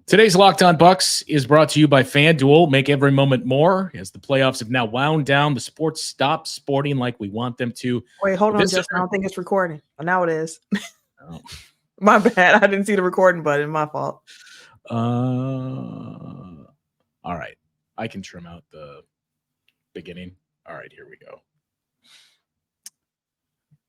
Today's Locked On Bucks is brought to you by FanDuel. Make every moment more. As the playoffs have now wound down, the sports stop sporting like we want them to. Wait, hold But on, this Justin. I summer, don't think it's recording. Oh, now it is. oh, My bad. I didn't see the recording button. My fault. all right. I can trim out the beginning. All right, here we go.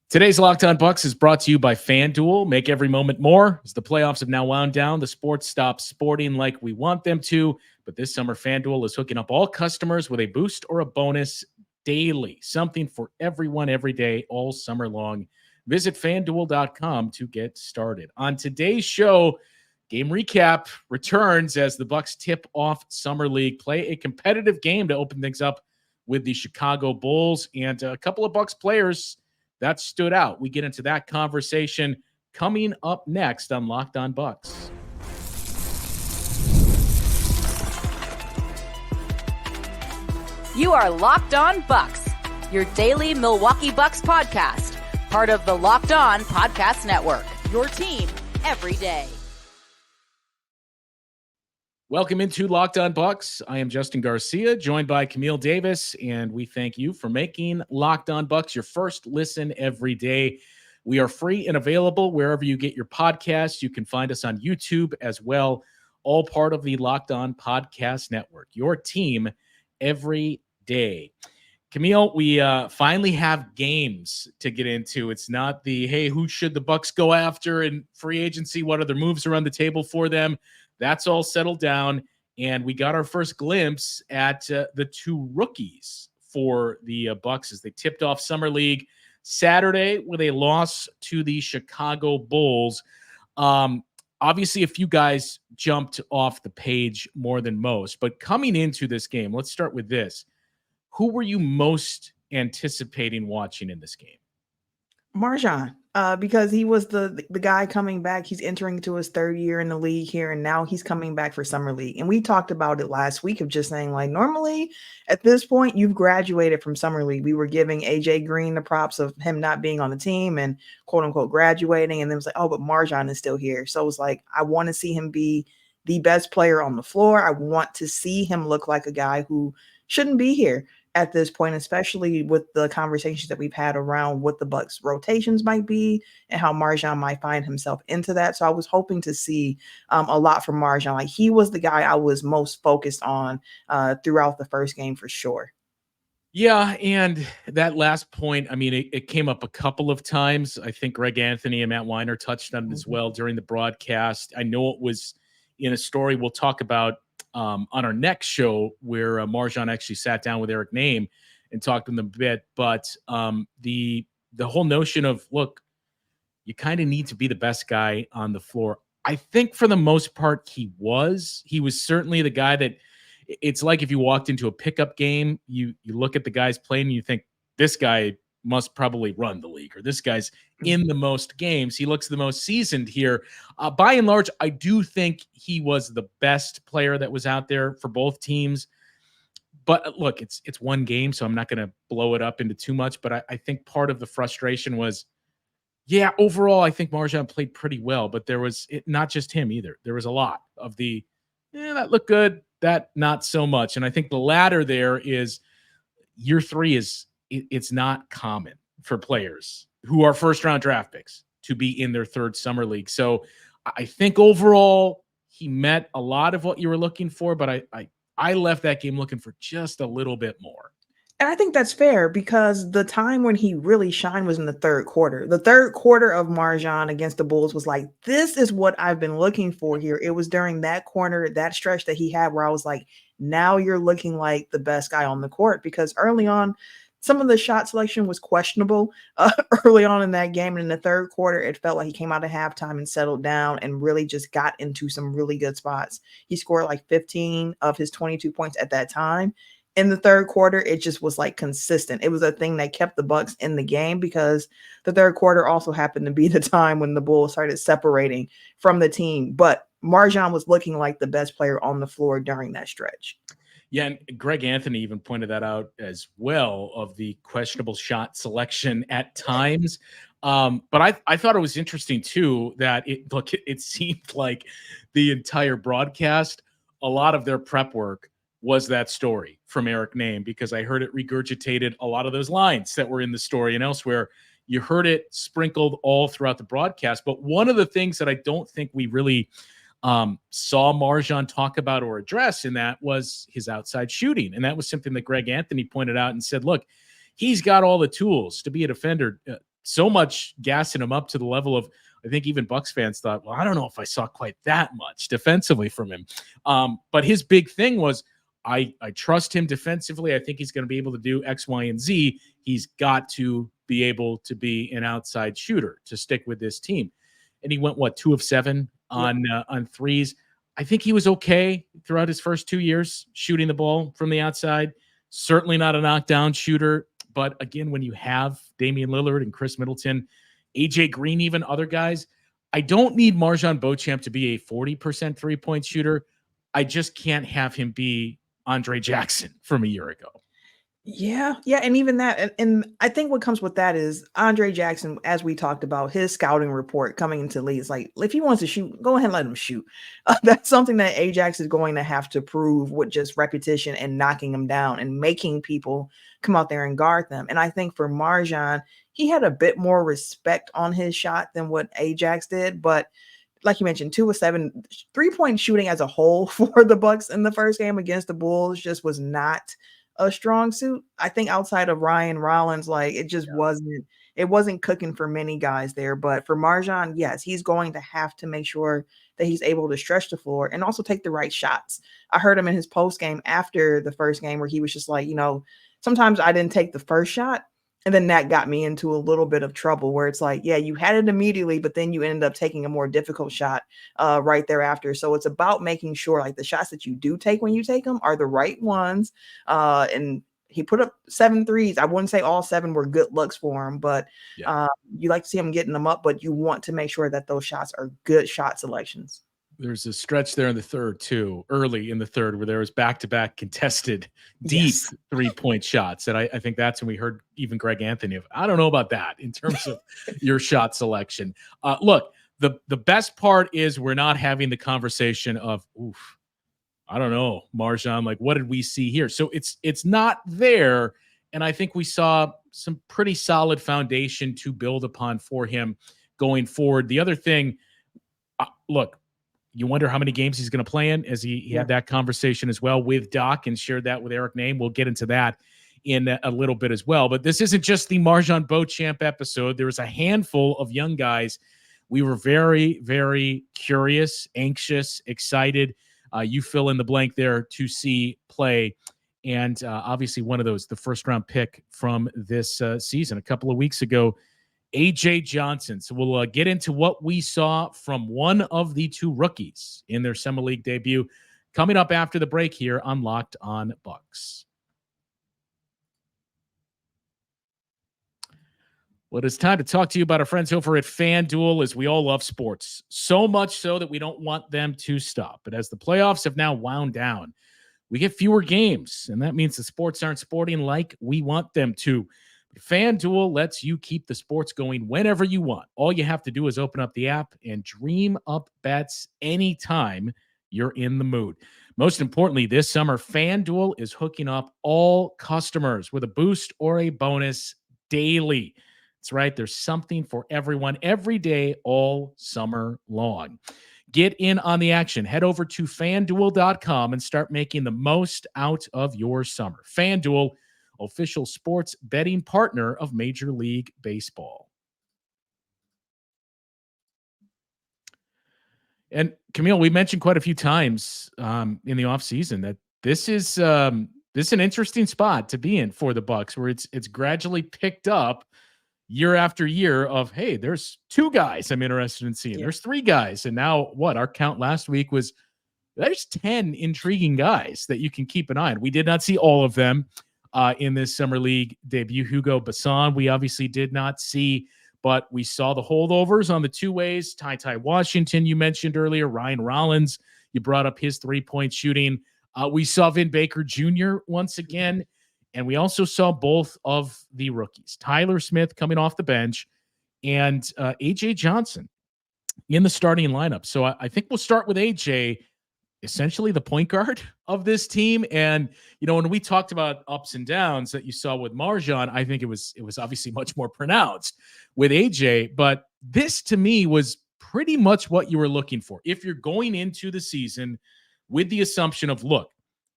Today's Locked On Bucks is brought to you by FanDuel. Make every moment more. As the playoffs have now wound down, the sports stop sporting like we want them to. But this summer, FanDuel is hooking up all customers with a boost or a bonus daily. Something for everyone every day, all summer long. Visit FanDuel.com to get started. On today's show, game recap returns as the Bucks tip off Summer League. Play a competitive game to open things up with the Chicago Bulls and a couple of Bucks players that stood out. We get into that conversation coming up next on Locked On Bucks. You are Locked On Bucks, your daily Milwaukee Bucks podcast, part of the Locked On Podcast Network, your team every day. Welcome into Locked On Bucks. I am Justin Garcia, joined by Camille Davis, and we thank you for making Locked On Bucks your first listen every day. We are free and available wherever you get your podcasts. You can find us on YouTube as well, all part of the Locked On Podcast Network, your team every day. Camille, we finally have games to get into. It's not the, hey, who should the Bucks go after in free agency? What other moves are on the table for them? That's all settled down, and we got our first glimpse at the two rookies for the Bucks as they tipped off Summer League Saturday with a loss to the Chicago Bulls. Obviously, a few guys jumped off the page more than most, but coming into this game, let's start with this. Who were you most anticipating watching in this game? MarJon, because he was the guy coming back. He's entering into his third year in the league here, and now he's coming back for Summer League. And we talked about it last week of just saying, like, normally at this point, you've graduated from Summer League. We were giving AJ Green the props of him not being on the team and quote unquote graduating. And then it was like, oh, but MarJon is still here. So it was like, I want to see him be the best player on the floor. I want to see him look like a guy who shouldn't be here at this point, especially with the conversations that we've had around what the Bucks rotations might be and how MarJon might find himself into that. So I was hoping to see a lot from MarJon. Like, he was the guy I was most focused on throughout the first game for sure. Yeah, and that last point, I mean, it came up a couple of times. I think Greg Anthony and Matt Weiner touched on it as well during the broadcast. I know it was in a story we'll talk about on our next show where MarJon actually sat down with Eric Name and talked to them a bit. But the whole notion of, look, you kind of need to be the best guy on the floor. I think for the most part he was certainly the guy that it's like if you walked into a pickup game, you look at the guys playing and you think this guy must probably run the league, or this guy's in the most games. He looks the most seasoned here. By and large, I do think he was the best player that was out there for both teams. But look, it's one game, so I'm not going to blow it up into too much. But I think part of the frustration was, yeah, overall, I think MarJon played pretty well. But there was not just him either. There was a lot of the, that looked good, that not so much. And I think the latter there is year three is, it's not common for players who are first-round draft picks to be in their third Summer League. So I think overall he met a lot of what you were looking for, but I left that game looking for just a little bit more. And I think that's fair because the time when he really shined was in the third quarter. The third quarter of MarJon against the Bulls was like, this is what I've been looking for here. It was during that corner, that stretch that he had where I was like, now you're looking like the best guy on the court, because early on, some of the shot selection was questionable early on in that game. And in the third quarter, it felt like he came out of halftime and settled down and really just got into some really good spots. He scored like 15 of his 22 points at that time. In the third quarter, it just was like consistent. It was a thing that kept the Bucks in the game because the third quarter also happened to be the time when the Bulls started separating from the team. But MarJon was looking like the best player on the floor during that stretch. Yeah, and Greg Anthony even pointed that out as well, of the questionable shot selection at times. But I thought it was interesting too that it seemed like the entire broadcast, a lot of their prep work was that story from Eric Name, because I heard it regurgitated a lot of those lines that were in the story and elsewhere. You heard it sprinkled all throughout the broadcast. But one of the things that I don't think we really saw MarJon talk about or address in that was his outside shooting. And that was something that Greg Anthony pointed out and said, look, he's got all the tools to be a defender. So much gassing him up to the level of, I think even Bucks fans thought, well, I don't know if I saw quite that much defensively from him. But his big thing was, I trust him defensively. I think he's going to be able to do X, Y, and Z. He's got to be able to be an outside shooter to stick with this team. And he went, 2 of 7 on threes. I think he was okay throughout his first 2 years shooting the ball from the outside. Certainly not a knockdown shooter. But again, when you have Damian Lillard and Chris Middleton, AJ Green, even other guys, I don't need MarJon Beauchamp to be a 40% three-point shooter. I just can't have him be Andre Jackson from a year ago. Yeah. And even that, and I think what comes with that is Andre Jackson, as we talked about, his scouting report coming into the league is like, if he wants to shoot, go ahead and let him shoot. That's something that Ajax is going to have to prove with just repetition and knocking him down and making people come out there and guard them. And I think for MarJon, he had a bit more respect on his shot than what Ajax did, but like you mentioned, 2 of 7, 3-point shooting as a whole for the Bucks in the first game against the Bulls just was not a strong suit. I think outside of Ryan Rollins, like it just wasn't cooking for many guys there. But for MarJon, yes, he's going to have to make sure that he's able to stretch the floor and also take the right shots. I heard him in his post game after the first game where he was just like, sometimes I didn't take the first shot. And then that got me into a little bit of trouble where it's like, yeah, you had it immediately, but then you ended up taking a more difficult shot right thereafter. So it's about making sure like the shots that you do take when you take them are the right ones. And he put up 7 threes. I wouldn't say all 7 were good looks for him, but you like to see him getting them up, but you want to make sure that those shots are good shot selections. There's a stretch there in the third too, early in the third, where there was back-to-back contested deep 3-point shots. And I think that's when we heard even Greg Anthony of, I don't know about that in terms of your shot selection. Look, the best part is we're not having the conversation of, I don't know, MarJon, like what did we see here? So it's not there. And I think we saw some pretty solid foundation to build upon for him going forward. The other thing, look, you wonder how many games he's going to play in, as he had that conversation as well with Doc and shared that with Eric Name. We'll get into that in a little bit as well. But this isn't just the MarJon Beauchamp episode. There was a handful of young guys. We were very, very curious, anxious, excited. You fill in the blank there to see play. And obviously one of those, the first-round pick from this season a couple of weeks ago, AJ Johnson. So we'll get into what we saw from one of the 2 rookies in their summer league debut coming up after the break here on Locked On Bucks. Well, it's time to talk to you about our friends over at FanDuel, as we all love sports. So much so that we don't want them to stop. But as the playoffs have now wound down, we get fewer games, and that means the sports aren't sporting like we want them to. FanDuel lets you keep the sports going whenever you want. All you have to do is open up the app and dream up bets anytime you're in the mood. Most importantly, this summer, FanDuel is hooking up all customers with a boost or a bonus daily. That's right. There's something for everyone every day, all summer long. Get in on the action. Head over to FanDuel.com and start making the most out of your summer. FanDuel, official sports betting partner of Major League Baseball. And Camille, we mentioned quite a few times in the offseason that this is an interesting spot to be in for the Bucks, where it's gradually picked up year after year of, hey, there's 2 guys I'm interested in seeing. There's 3 guys. And now our count last week was there's 10 intriguing guys that you can keep an eye on. We did not see all of them in this summer league debut. Hugo Bassan, we obviously did not see, but we saw the holdovers on the 2 ways. Ty Washington, you mentioned earlier. Ryan Rollins, you brought up his 3-point shooting. We saw Vin Baker Jr. once again, and we also saw both of the rookies. Tyler Smith coming off the bench and AJ Johnson in the starting lineup. So I think we'll start with AJ, essentially the point guard of this team. And, when we talked about ups and downs that you saw with MarJon, I think it was obviously much more pronounced with AJ. But this to me was pretty much what you were looking for. If you're going into the season with the assumption of, look,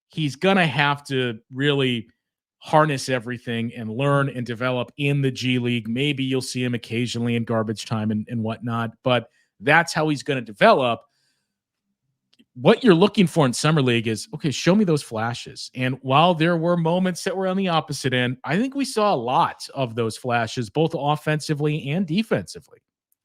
he's going to have to really harness everything and learn and develop in the G League. Maybe you'll see him occasionally in garbage time and whatnot, but that's how he's going to develop. What you're looking for in Summer League is, okay, show me those flashes. And while there were moments that were on the opposite end, I think we saw a lot of those flashes, both offensively and defensively.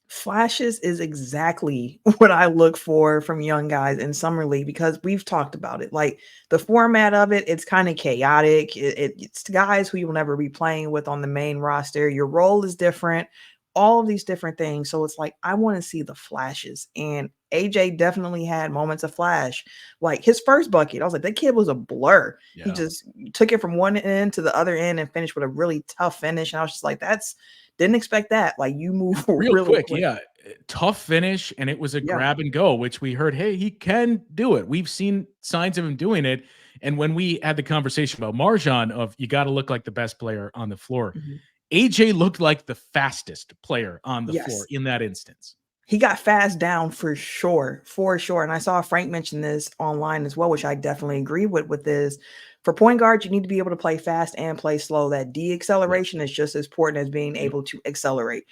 Flashes is exactly what I look for from young guys in Summer League, because we've talked about it. Like, the format of it, it's kind of chaotic. It's guys who you'll never be playing with on the main roster. Your role is different, all of these different things. So it's like, I want to see the flashes. And AJ definitely had moments of flash. Like his first bucket, I was like, that kid was a blur. Yeah. He just took it from one end to the other end and finished with a really tough finish. And I was just like, didn't expect that. Like, you move real really quick. Yeah. Tough finish. And it was a grab and go, which we heard, hey, he can do it. We've seen signs of him doing it. And when we had the conversation about MarJon of, you got to look like the best player on the floor, AJ looked like the fastest player on the floor in that instance. He got fast down for sure. And I saw Frank mention this online as well, which I definitely agree with this. For point guard, you need to be able to play fast and play slow. That de-acceleration is just as important as being able to accelerate.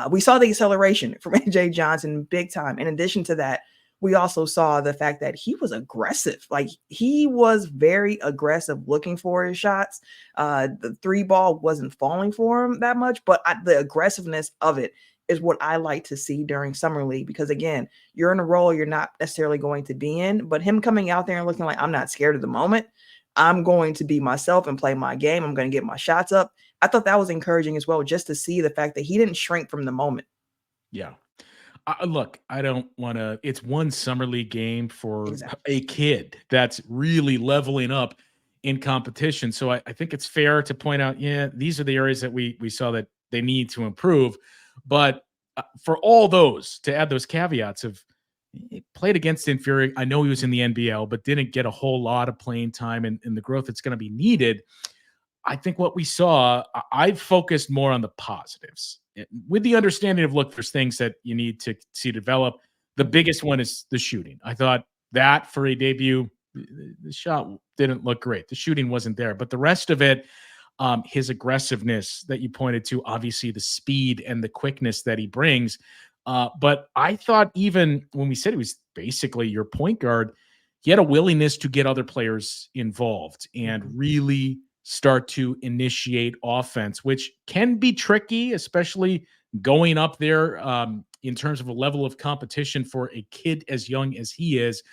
We saw the acceleration from AJ Johnson big time. In addition to that, we also saw the fact that he was aggressive. Like, he was very aggressive looking for his shots. The three ball wasn't falling for him that much, but the aggressiveness of it is what I like to see during Summer League, because again, you're in a role you're not necessarily going to be in, but him coming out there and looking like, I'm not scared of the moment. I'm going to be myself and play my game. I'm going to get my shots up. I thought that was encouraging as well, just to see the fact that he didn't shrink from the moment. Yeah. Look, I don't want to, it's one Summer League game for a kid that's really leveling up in competition. So I think it's fair to point out, these are the areas that we saw that they need to improve. But for all those, to add those caveats of, he played against inferior. I know he was in the NBL, but didn't get a whole lot of playing time and the growth that's going to be needed. I think what we saw, I've focused more on the positives with the understanding of, look, there's things that you need to see develop. The biggest one is the shooting. I thought that for a debut, the shot didn't look great. The shooting wasn't there, but the rest of it, his aggressiveness that you pointed to, obviously the speed and the quickness that he brings. But I thought, even when we said he was basically your point guard, he had a willingness to get other players involved and really start to initiate offense, which can be tricky, especially going up there in terms of a level of competition for a kid as young as he is.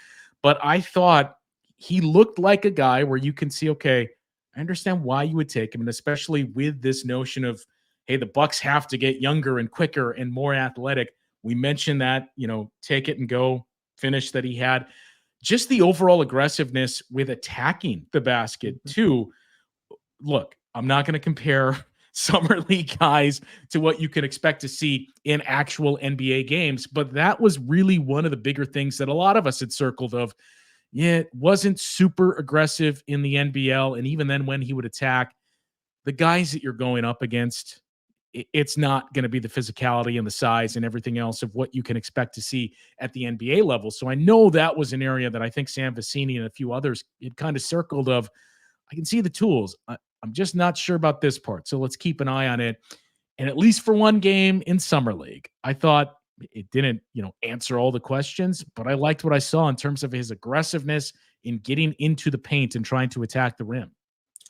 But I thought he looked like a guy where you can see, okay, I understand why you would take him, and especially with this notion of, hey, the Bucks have to get younger and quicker and more athletic. We mentioned that, take it and go finish that he had. Just the overall aggressiveness with attacking the basket too. Look, I'm not going to compare Summer League guys to what you can expect to see in actual NBA games, but that was really one of the bigger things that a lot of us had circled of, it wasn't super aggressive in the NBL. And even then, when he would attack, the guys that you're going up against, it's not going to be the physicality and the size and everything else of what you can expect to see at the NBA level. So I know that was an area that I think Sam Vecini and a few others had kind of circled of, I can see the tools. I'm just not sure about this part. So let's keep an eye on it. And at least for one game in Summer League, I thought it didn't, answer all the questions, but I liked what I saw in terms of his aggressiveness in getting into the paint and trying to attack the rim.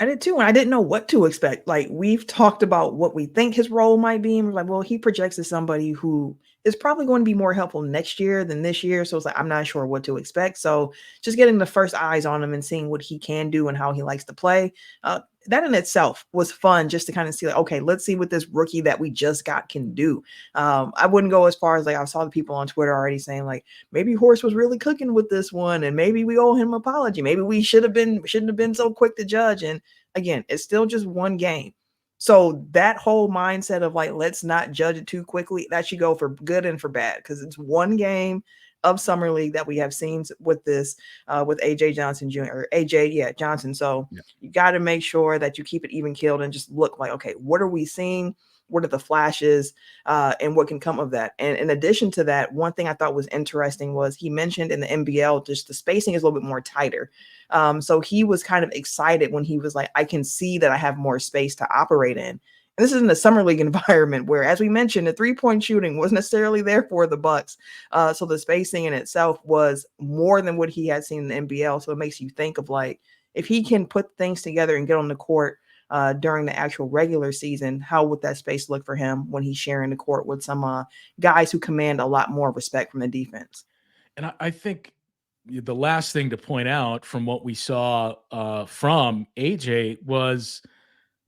I did too, and I didn't know what to expect. Like, we've talked about what we think his role might be, and we're like, well, he projects as somebody who is probably going to be more helpful next year than this year. So it's like, I'm not sure what to expect. So just getting the first eyes on him and seeing what he can do and how he likes to play, that in itself was fun, just to kind of see, like, okay, let's see what this rookie that we just got can do. I wouldn't go as far as, like, I saw the people on Twitter already saying, like, maybe Horst was really cooking with this one, and maybe we owe him an apology. Maybe we shouldn't have been so quick to judge. And again, it's still just one game. So that whole mindset of like, let's not judge it too quickly, that should go for good and for bad, because it's one game of summer league that we have seen with this, with AJ Johnson Jr. or AJ, Johnson. So you got to make sure that you keep it even keeled and just look like, okay, what are we seeing? What are the flashes, and what can come of that? And in addition to that, one thing I thought was interesting was he mentioned in the NBL, just the spacing is a little bit more tighter. So he was kind of excited when he was like, I can see that I have more space to operate in. And this is in a summer league environment where, as we mentioned, the 3-point shooting wasn't necessarily there for the Bucks. So the spacing in itself was more than what he had seen in the NBL. So it makes you think of like, if he can put things together and get on the court during the actual regular season, how would that space look for him when he's sharing the court with some guys who command a lot more respect from the defense? And I think the last thing to point out from what we saw from AJ was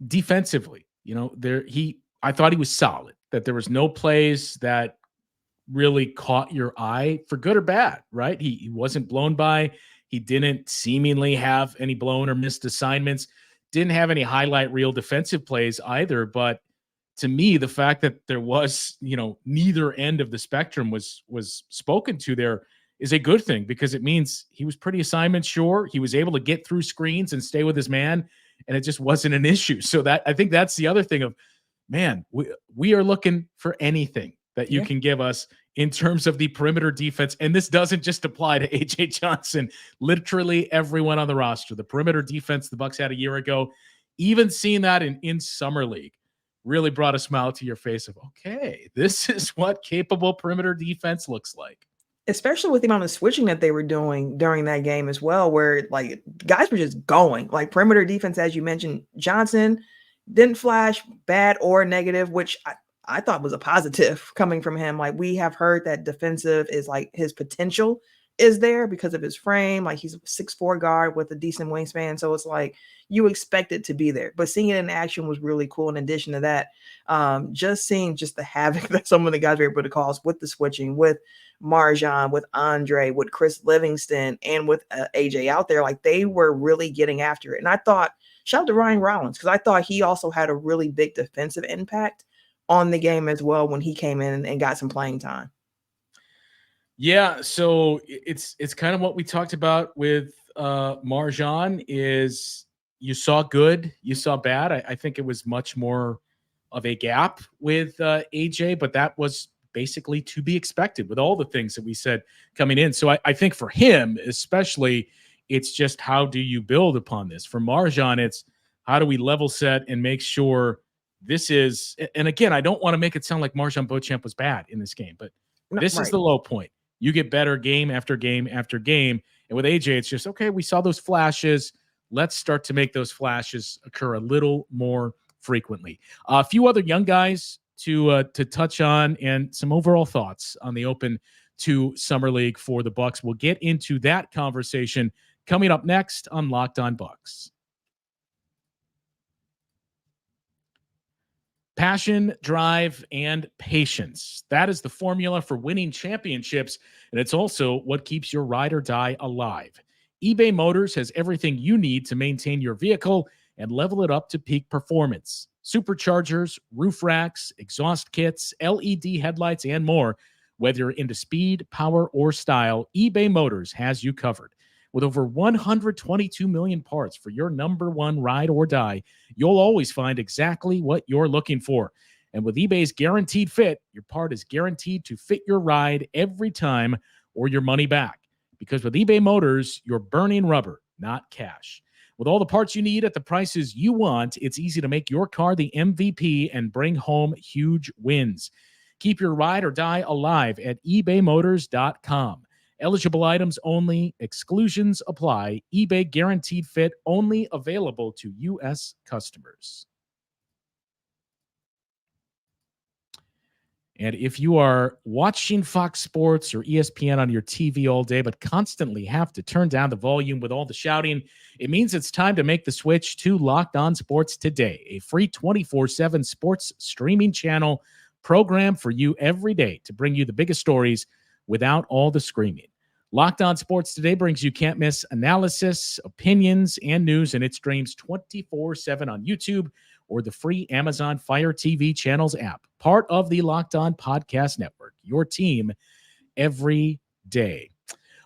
defensively. I thought he was solid, that there was no plays that really caught your eye for good or bad, right? He wasn't blown by. He didn't seemingly have any blown or missed assignments. Didn't have any highlight reel defensive plays either. But to me, the fact that there was, neither end of the spectrum was spoken to there is a good thing, because it means he was pretty assignment sure. He was able to get through screens and stay with his man, and it just wasn't an issue. So that, I think that's the other thing of, man, we are looking for anything that you can give us in terms of the perimeter defense. And this doesn't just apply to AJ Johnson, literally everyone on the roster. The perimeter defense the Bucks had a year ago, even seeing that in summer league, really brought a smile to your face of, okay, this is what capable perimeter defense looks like. Especially with the amount of switching that they were doing during that game as well, where like guys were just going like perimeter defense, as you mentioned. Johnson didn't flash bad or negative, which I thought was a positive coming from him. Like, we have heard that defensive is like his potential is there because of his frame. Like, he's a 6'4" guard with a decent wingspan. So it's like you expect it to be there. But seeing it in action was really cool. In addition to that, just seeing just the havoc that some of the guys were able to cause with the switching, with Marjan, with Andre, with Chris Livingston, and with AJ out there, like they were really getting after it. And I thought, shout out to Ryan Rollins, because I thought he also had a really big defensive impact on the game as well when he came in and got some playing time. Yeah, so it's kind of what we talked about with Marjan is you saw good, you saw bad. I think it was much more of a gap with AJ, but that was basically to be expected with all the things that we said coming in. So I think for him especially, it's just how do you build upon this? For Marjan, it's how do we level set and make sure this is, and again, I don't want to make it sound like Marjan Beauchamp was bad in this game, but this is the low point. You get better game after game after game. And with AJ, it's just, okay, we saw those flashes. Let's start to make those flashes occur a little more frequently. A few other young guys to touch on, and some overall thoughts on the Open 2 Summer League for the Bucks. We'll get into that conversation coming up next on Locked On Bucks. Passion, drive, and patience. That is the formula for winning championships, and it's also what keeps your ride or die alive. eBay Motors has everything you need to maintain your vehicle and level it up to peak performance. Superchargers, roof racks, exhaust kits, LED headlights, and more. Whether you're into speed, power, or style, eBay Motors has you covered. With over 122 million parts for your number one ride or die, you'll always find exactly what you're looking for. And with eBay's Guaranteed Fit, your part is guaranteed to fit your ride every time or your money back. Because with eBay Motors, you're burning rubber, not cash. With all the parts you need at the prices you want, it's easy to make your car the MVP and bring home huge wins. Keep your ride or die alive at ebaymotors.com. Eligible items only. Exclusions apply. eBay Guaranteed Fit only available to U.S. customers. And if you are watching Fox Sports or ESPN on your TV all day, but constantly have to turn down the volume with all the shouting, it means it's time to make the switch to Locked On Sports Today, a free 24/7 sports streaming channel program for you every day to bring you the biggest stories without all the screaming. Locked On Sports Today brings you can't-miss analysis, opinions, and news, and it streams 24/7 on YouTube or the free Amazon Fire TV channels app. Part of the Locked On Podcast Network, your team every day.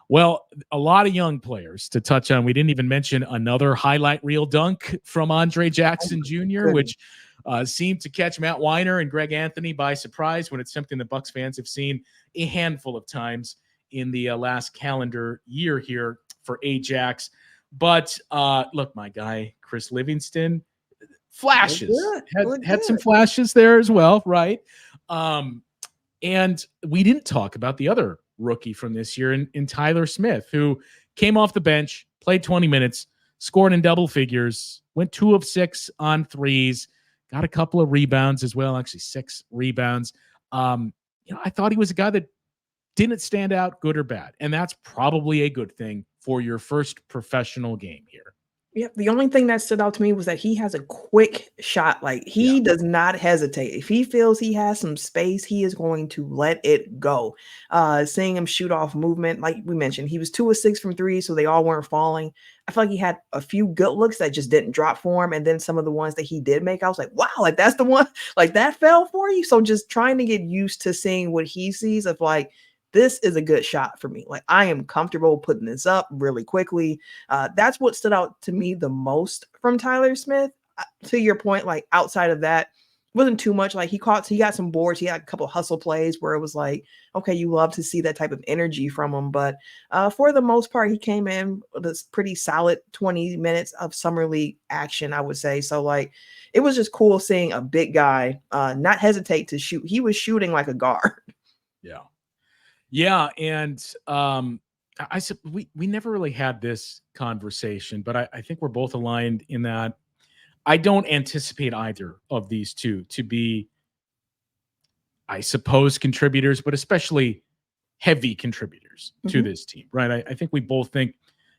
Well, a lot of young players to touch on. We didn't even mention another highlight reel dunk from Andre Jackson Jr., which seemed to catch Matt Weiner and Greg Anthony by surprise when it's something the Bucks fans have seen a handful of times in the last calendar year here for Ajax. But look, my guy, Chris Livingston, flashes. Had some flashes there as well, right? And we didn't talk about the other rookie from this year in Tyler Smith, who came off the bench, played 20 minutes, scored in double figures, went 2 of 6 on threes, got a couple of rebounds as well, actually 6 rebounds. I thought he was a guy that didn't stand out, good or bad. And that's probably a good thing for your first professional game here. Yep. The only thing that stood out to me was that he has a quick shot. Like he does not hesitate. If he feels he has some space, he is going to let it go. Seeing him shoot off movement, like we mentioned, he was 2 of 6 from 3, so they all weren't falling. I feel like he had a few good looks that just didn't drop for him. And then some of the ones that he did make, I was like, wow, like that's the one, like that fell for you. So just trying to get used to seeing what he sees of like, this is a good shot for me. Like I am comfortable putting this up really quickly. That's what stood out to me the most from Tyler Smith. To your point, like outside of that, wasn't too much. Like he got some boards. He had a couple of hustle plays where it was like, okay, you love to see that type of energy from him. But for the most part, he came in with this pretty solid 20 minutes of summer league action, I would say. So like, it was just cool seeing a big guy not hesitate to shoot. He was shooting like a guard. Yeah. Yeah, and I said we never really had this conversation, but I think we're both aligned in that I don't anticipate either of these two to be, I suppose, contributors, but especially heavy contributors to this team, right? I think we both think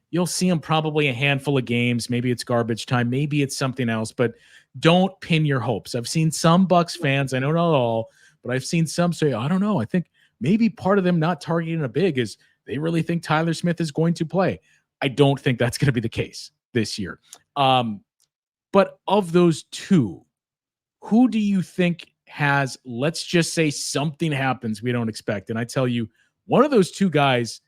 you'll see them probably a handful of games. Maybe it's garbage time, maybe it's something else, but don't pin your hopes. I've seen some Bucks fans, I know not all, but I've seen some say, I don't know, I think maybe part of them not targeting a big is they really think Tyler Smith is going to play. I don't think that's going to be the case this year. But of those two, who do you think has, let's just say something happens we don't expect? And I tell you, one of those two guys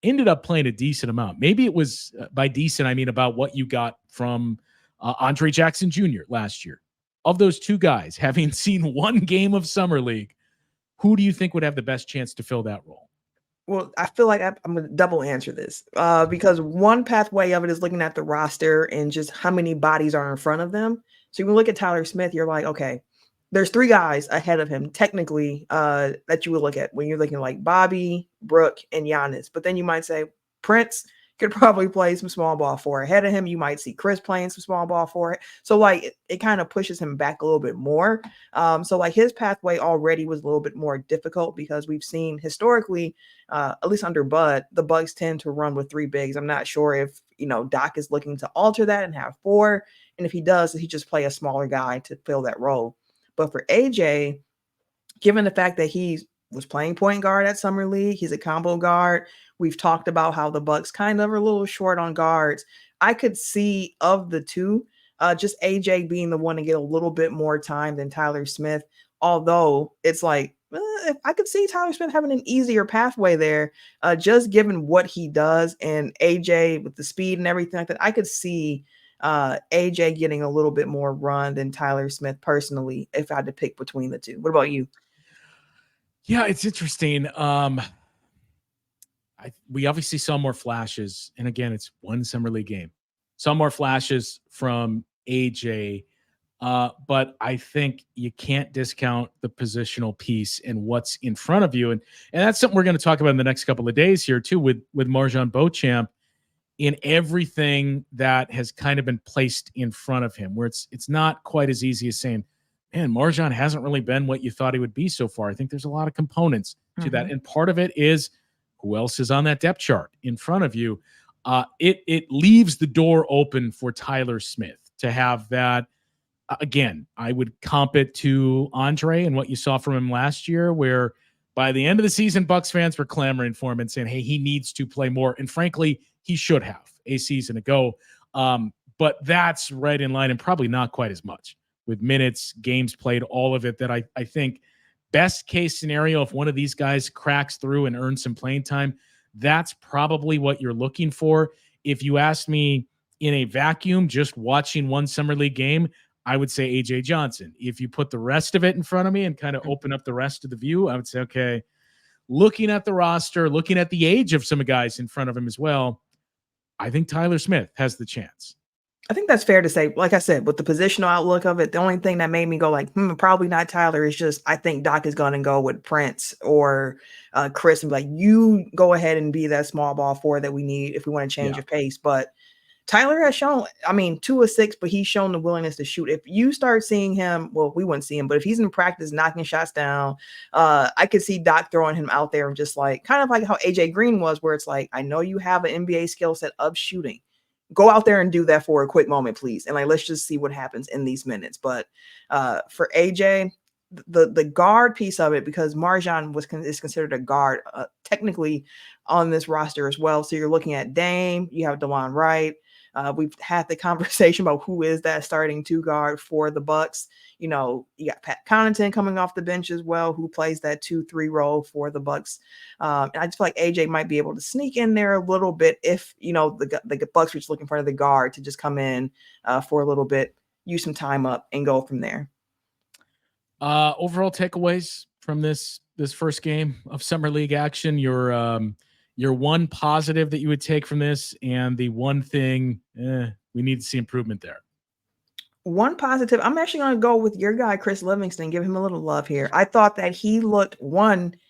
ended up playing a decent amount. Maybe it was by decent, I mean about what you got from Andre Jackson Jr. last year. Of those two guys, having seen one game of Summer League, who do you think would have the best chance to fill that role? Well, I feel like I'm going to double answer this because one pathway of it is looking at the roster and just how many bodies are in front of them. So you look at Tyler Smith, you're like, okay, there's 3 guys ahead of him technically that you would look at when you're looking like Bobby, Brooke, and Giannis. But then you might say Prince could probably play some small ball for ahead of him. You might see Chris playing some small ball for it. So like it kind of pushes him back a little bit more. So like his pathway already was a little bit more difficult because we've seen historically, at least under Bud, the Bucks tend to run with 3 bigs. I'm not sure if, Doc is looking to alter that and have 4. And if he does, he just play a smaller guy to fill that role. But for AJ, given the fact that he was playing point guard at Summer League, he's a combo guard. We've talked about how the Bucks kind of are a little short on guards. I could see of the two, just AJ being the one to get a little bit more time than Tyler Smith. Although it's like, I could see Tyler Smith having an easier pathway there, just given what he does and AJ with the speed and everything like that. I could see AJ getting a little bit more run than Tyler Smith personally, if I had to pick between the two. What about you? Yeah, it's interesting. We obviously saw more flashes, and again, it's one Summer League game. Saw more flashes from AJ, but I think you can't discount the positional piece and what's in front of you, and that's something we're going to talk about in the next couple of days here too, with MarJon Beauchamp in everything that has kind of been placed in front of him, where it's not quite as easy as saying, man, MarJon hasn't really been what you thought he would be so far. I think there's a lot of components to that, and part of it is who else is on that depth chart in front of you. It leaves the door open for Tyler Smith to have that. Again, I would comp it to Andre and what you saw from him last year, where by the end of the season, Bucks fans were clamoring for him and saying, hey, he needs to play more. And frankly, he should have a season ago. But that's right in line and probably not quite as much with minutes, games played, all of it, that I think best case scenario, if one of these guys cracks through and earns some playing time, that's probably what you're looking for. If you ask me in a vacuum, just watching one summer league game, I would say AJ Johnson. If you put the rest of it in front of me and kind of open up the rest of the view, I would say, okay, looking at the roster, looking at the age of some guys in front of him as well, I think Tyler Smith has the chance. I think that's fair to say. Like I said, with the positional outlook of it, the only thing that made me go like, probably not Tyler is just I think Doc is going to go with Prince or Chris and be like, you go ahead and be that small ball forward that we need if we want to change of pace. But Tyler has shown, 2 of 6, but he's shown the willingness to shoot. If you start seeing him, well, we wouldn't see him, but if he's in practice knocking shots down, I could see Doc throwing him out there and just like, kind of like how AJ Green was, where it's like, I know you have an NBA skill set of shooting. Go out there and do that for a quick moment, please. And like, let's just see what happens in these minutes. But for AJ, the guard piece of it, because Marjan is considered a guard technically on this roster as well. So you're looking at Dame, you have DeLon Wright. We've had the conversation about who is that starting 2 guard for the Bucks. You got Pat Connaughton coming off the bench as well, who plays that 2-3 role for the Bucks. And I just feel like AJ might be able to sneak in there a little bit if, the Bucks were just looking for the guard to just come in for a little bit, use some time up and go from there. Overall takeaways from this first game of Summer League action, your one positive that you would take from this, and the one thing we need to see improvement there. One positive, I'm actually going to go with your guy, Chris Livingston, give him a little love here. I thought that he looked,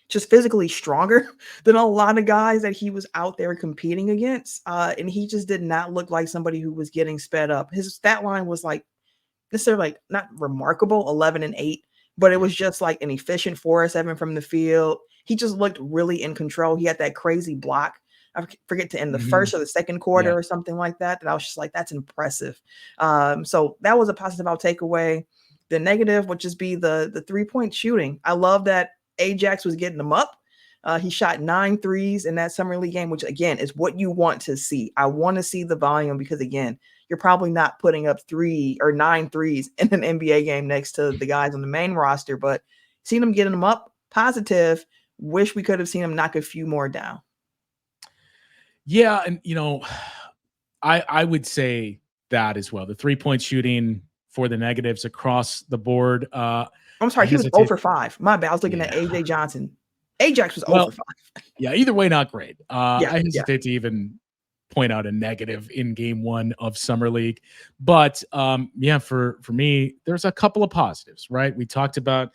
just physically stronger than a lot of guys that he was out there competing against. And he just did not look like somebody who was getting sped up. His stat line was not remarkable, 11 and 8, but it was just like an efficient 4 or 7 from the field. He just looked really in control. He had that crazy block. I forget to end the first or the second quarter or something like that. That I was just like, that's impressive. So that was a positive I'll take away. The negative would just be the 3-point shooting. I love that Ajax was getting them up. He shot 9 threes in that summer league game, which again is what you want to see. I want to see the volume because again, you're probably not putting up 3 or 9 threes in an NBA game next to the guys on the main roster, but seeing them getting them up, positive. Wish we could have seen him knock a few more down. Yeah, and I would say that as well. The 3-point shooting for the negatives across the board. I'm sorry, he was 0 for 5. My bad. I was looking at AJ Johnson. Ajax was 0 for 5. Yeah, either way, not great. I hesitate to even point out a negative in game 1 of Summer League. But for me, there's a couple of positives, right? We talked about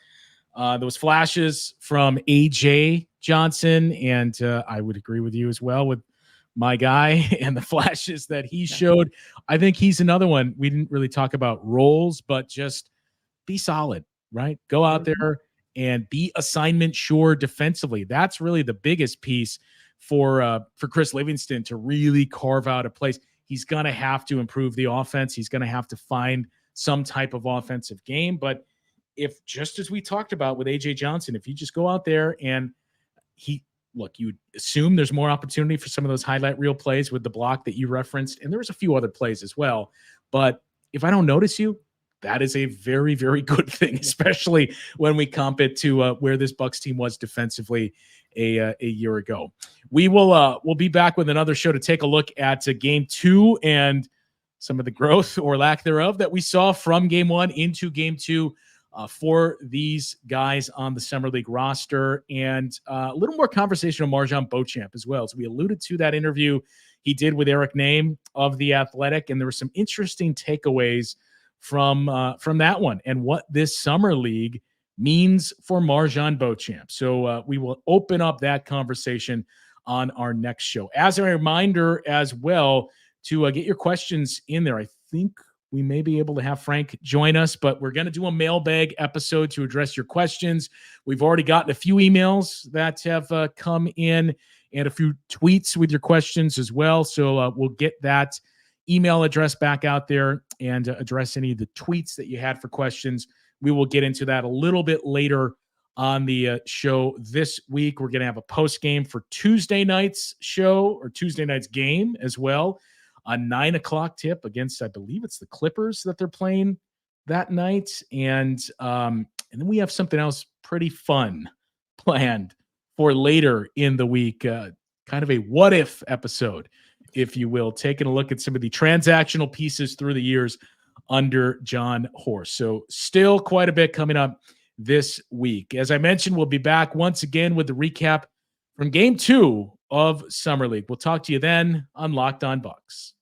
those flashes from AJ Johnson, and I would agree with you as well with my guy and the flashes that he showed. I think he's another one. We didn't really talk about roles, but just be solid, right? Go out there and be assignment sure defensively. That's really the biggest piece for Chris Livingston to really carve out a place. He's going to have to improve the offense. He's going to have to find some type of offensive game. But if, just as we talked about with AJ Johnson, if you just go out there and you assume there's more opportunity for some of those highlight reel plays with the block that you referenced. And there was a few other plays as well. But if I don't notice you, that is a very, very good thing, especially when we comp it to where this Bucks team was defensively a year ago. We'll be back with another show to take a look at game 2 and some of the growth or lack thereof that we saw from game 1 into game 2 for these guys on the Summer League roster, and a little more conversation on Marjan Beauchamp as well. So we alluded to that interview he did with Eric Name of The Athletic, and there were some interesting takeaways from that one and what this Summer League means for Marjan Beauchamp. So we will open up that conversation on our next show. As a reminder as well, to get your questions in there. I think we may be able to have Frank join us, but we're going to do a mailbag episode to address your questions. We've already gotten a few emails that have come in and a few tweets with your questions as well. So we'll get that email address back out there and address any of the tweets that you had for questions. We will get into that a little bit later on the show this week. We're going to have a post game for Tuesday night's show or Tuesday night's game as well. A 9:00 tip against, I believe it's the Clippers that they're playing that night. And then we have something else pretty fun planned for later in the week, kind of a what if episode, if you will, taking a look at some of the transactional pieces through the years under John Horst. So still quite a bit coming up this week. As I mentioned, we'll be back once again with the recap from game 2 of Summer League. We'll talk to you then on Locked On Bucks.